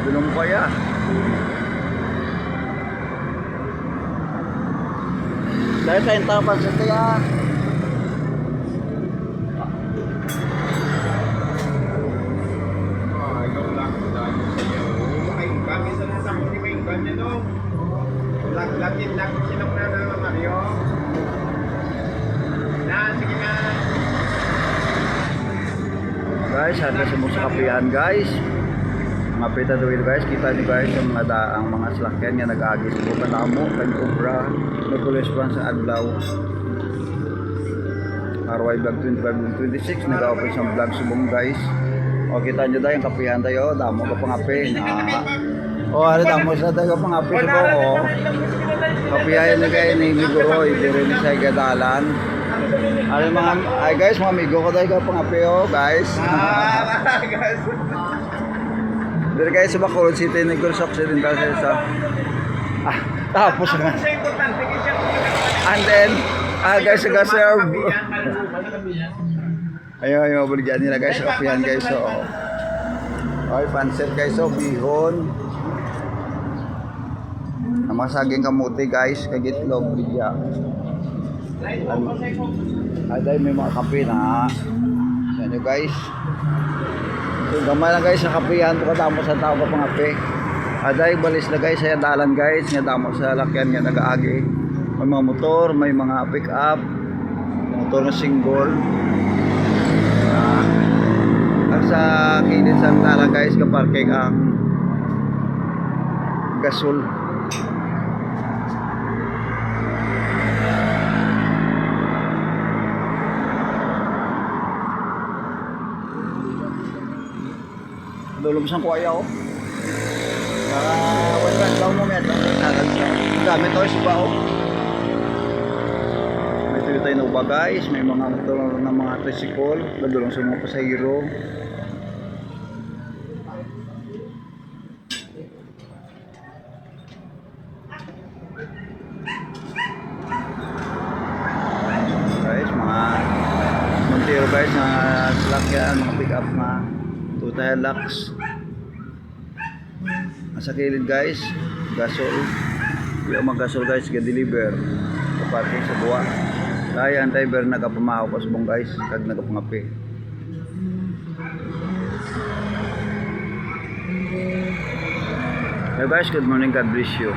Dulong ko ya. Dahil tayong tapas ito yan. Lagin lang sinok na ng Mario. Sige na. Guys, handa sa kapihan guys. Mga pita dawil guys, kita niyo guys yung mga daang mga salakyan nga nag-agis po katamo kan Cobra nagkulespan sa adlaw. RY Vlog 25-26 nag-open sa vlog subong guys. O kita niyo daw yung kapihan tayo, damo ka pangapin. Ano damo sa tayo pangapin sa buo. Kapihan na kayo ni Miguroy, dire ni sa gadalan. Ano mga ay guys, mga amigo ko tayo pangapio guys. Guys. Dire guys sa Bacolod City, Negros Occidental sa tapos nga. And then guys sa serve. Ayo baligyan nila guys sa kapihan guys. So ay pancit guys, so bihon. Ang masaging kamuti guys, kagitlog bigya. Aday may mga kape na. Yan nyo guys. So gamay lang guys sa kapihan, katamo sa tao pa pangape. Aday balis na guys sa dalan guys, nga damo sa lakyan nga nagaagi. May mga motor, may mga pick up, motor na single. At sa kilid sa dalan guys, kaparking ang gasol. Lulubusan ko ayaw. Wala daw mo met. Gamit tayo sa bao. May tuloy tayo na uba guys. May mga motor na mga tricycle. Ladulong sa mga pasahero. Guys, mga Montero guys na salakyan, mga pick up na Hilux. Sa kilid guys, gasol. Yung mga gasol guys, ga-deliver sa parking sa buwa. Kaya ang driver nagapamahaw pa subong guys, kag nagapangapi. Hey guys, good morning, God bless you.